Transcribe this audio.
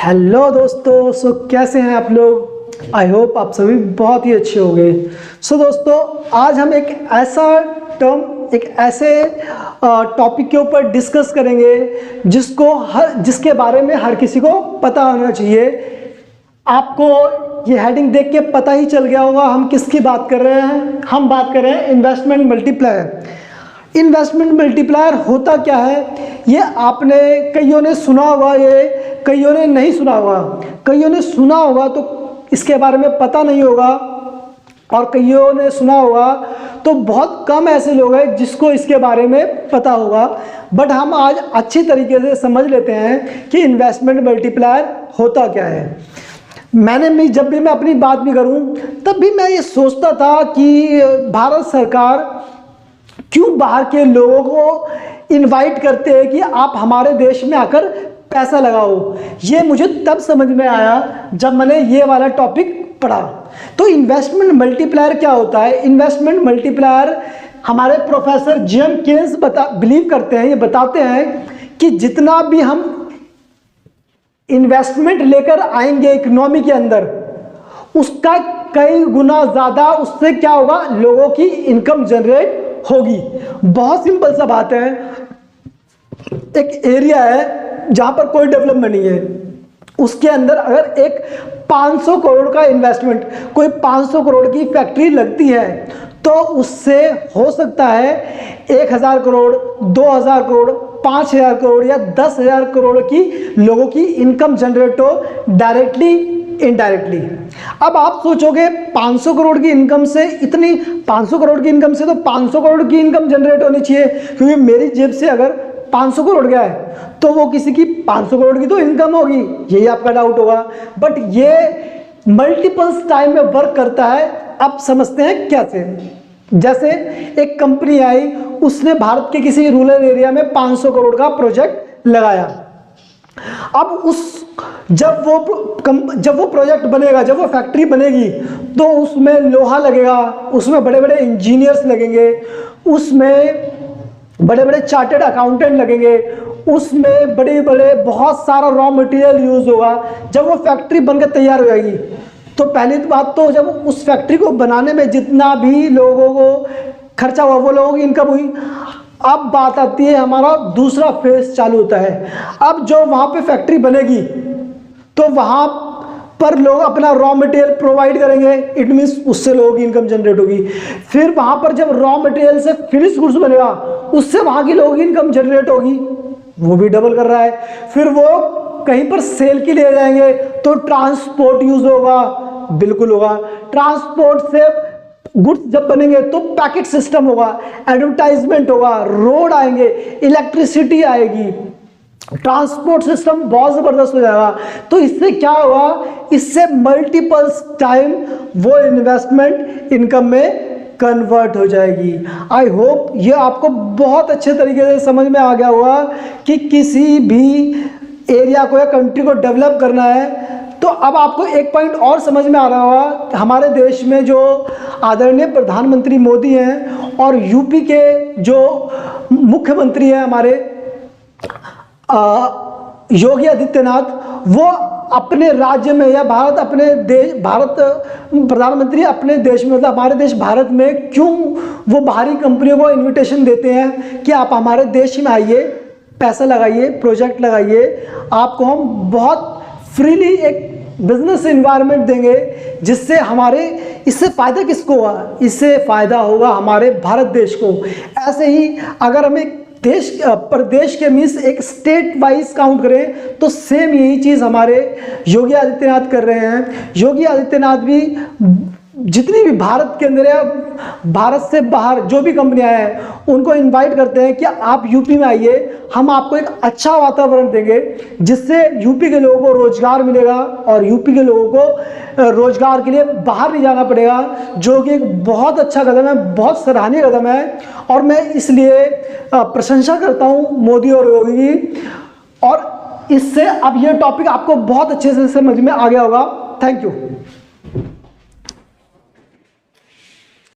Hello दोस्तों, कैसे हैं आप लोग। आई होप आप सभी बहुत ही अच्छे होंगे। दोस्तों, आज हम एक ऐसे टॉपिक के ऊपर डिस्कस करेंगे जिसके बारे में हर किसी को पता होना चाहिए। आपको ये हेडिंग देख के पता ही चल गया होगा हम किसकी बात कर रहे हैं। हम बात कर रहे हैं इन्वेस्टमेंट मल्टीप्लायर। इन्वेस्टमेंट मल्टीप्लायर होता क्या है, ये आपने कईयों ने सुना होगा, ये कईयों ने नहीं सुना होगा। कईयों ने सुना होगा तो इसके बारे में पता नहीं होगा, और कईयों ने सुना होगा तो बहुत कम ऐसे लोग हैं जिसको इसके बारे में पता होगा। बट हम आज अच्छी तरीके से समझ लेते हैं कि इन्वेस्टमेंट मल्टीप्लायर होता क्या है। जब भी मैं अपनी बात भी करूं तब भी मैं ये सोचता था कि भारत सरकार क्यों बाहर के लोगों को इनवाइट करते हैं कि आप हमारे देश में आकर पैसा लगाओ। ये मुझे तब समझ में आया जब मैंने ये वाला टॉपिक पढ़ा। तो इन्वेस्टमेंट मल्टीप्लायर क्या होता है। इन्वेस्टमेंट मल्टीप्लायर हमारे प्रोफेसर जेम्स केन्स बिलीव करते हैं, ये बताते हैं कि जितना भी हम इन्वेस्टमेंट लेकर आएंगे इकोनॉमी के अंदर, उसका कई गुना ज़्यादा उससे क्या होगा, लोगों की इनकम जनरेट होगी। बहुत सिंपल सा बात है, एक एरिया है जहां पर कोई डेवलपमेंट नहीं है, उसके अंदर अगर एक 500 करोड़ का इन्वेस्टमेंट, कोई 500 करोड़ की फैक्ट्री लगती है तो उससे हो सकता है 1000 करोड़, 2000 करोड़, 5000 करोड़ या 10,000 करोड़ की लोगों की इनकम जनरेट हो, डायरेक्टली इनडायरेक्टली। अब आप सोचोगे 500 करोड़ की इनकम से इतनी 500 करोड़ की इनकम से तो 500 करोड़ की इनकम जनरेट होनी चाहिए, क्योंकि मेरी जेब से अगर 500 करोड़ गया है तो वो किसी की 500 करोड़ की तो इनकम होगी, यही आपका डाउट होगा। बट ये मल्टीपल्स टाइम में वर्क करता है। अब समझते हैं कैसे। जैसे एक कंपनी आई, उसने भारत के किसी रूरल एरिया में 500 करोड़ का प्रोजेक्ट लगाया। अब जब वो प्रोजेक्ट बनेगा, जब वो फैक्ट्री बनेगी तो उसमें लोहा लगेगा, उसमें बड़े बड़े इंजीनियर्स लगेंगे, उसमें बड़े बड़े चार्टर्ड अकाउंटेंट लगेंगे, उसमें बड़े बड़े बहुत सारा रॉ मटेरियल यूज होगा। जब वो फैक्ट्री बनकर तैयार हो जाएगी तो पहली बात तो जब उस फैक्ट्री को बनाने में जितना भी लोगों को खर्चा हुआ वो लोगों की इनकम हुई। अब बात आती है, हमारा दूसरा फेज चालू होता है। अब जो वहाँ पे फैक्ट्री बनेगी तो वहाँ पर लोग अपना रॉ मटेरियल प्रोवाइड करेंगे, इट मीन्स उससे लोगों की इनकम जनरेट होगी। फिर वहाँ पर जब रॉ मटेरियल से फिनिश गुड्स बनेगा, उससे वहाँ की लोगों की इनकम जनरेट होगी, वो भी डबल कर रहा है। फिर वो कहीं पर सेल के लिए जाएंगे तो ट्रांसपोर्ट यूज होगा, बिल्कुल होगा। ट्रांसपोर्ट से गुड्स जब बनेंगे तो पैकेट सिस्टम होगा, एडवर्टाइजमेंट होगा, रोड आएंगे, इलेक्ट्रिसिटी आएगी, ट्रांसपोर्ट सिस्टम बहुत ज़बरदस्त हो जाएगा। तो इससे क्या होगा, इससे मल्टीपल्स टाइम वो इन्वेस्टमेंट इनकम में कन्वर्ट हो जाएगी। आई होप ये आपको बहुत अच्छे तरीके से समझ में आ गया होगा कि किसी भी एरिया को या कंट्री को डेवलप करना है तो अब आपको एक पॉइंट और समझ में आ रहा होगा। हमारे देश में जो आदरणीय प्रधानमंत्री मोदी हैं और यूपी के जो मुख्यमंत्री हैं हमारे योगी आदित्यनाथ, वो अपने राज्य में या भारत प्रधानमंत्री अपने देश में, मतलब हमारे देश भारत में क्यों वो बाहरी कंपनियों को इनविटेशन देते हैं कि आप हमारे देश में आइए, पैसा लगाइए, प्रोजेक्ट लगाइए, आपको हम बहुत फ्रीली एक बिजनेस एनवायरनमेंट देंगे, जिससे इससे फ़ायदा किसको होगा, इससे फ़ायदा होगा हमारे भारत देश को। ऐसे ही अगर हमें प्रदेश के मीन्स एक स्टेट वाइज काउंट करें तो सेम यही चीज़ हमारे योगी आदित्यनाथ कर रहे हैं। योगी आदित्यनाथ भी जितनी भी भारत के अंदर या भारत से बाहर जो भी कंपनियां हैं उनको इनवाइट करते हैं कि आप यूपी में आइए, हम आपको एक अच्छा वातावरण देंगे जिससे यूपी के लोगों को रोजगार मिलेगा और यूपी के लोगों को रोजगार के लिए बाहर नहीं जाना पड़ेगा, जो कि एक बहुत अच्छा कदम है, बहुत सराहनीय कदम है। और मैं इसलिए प्रशंसा करता हूँ मोदी और योगी की। और इससे अब ये टॉपिक आपको बहुत अच्छे से समझ में आ गया होगा। Thank you.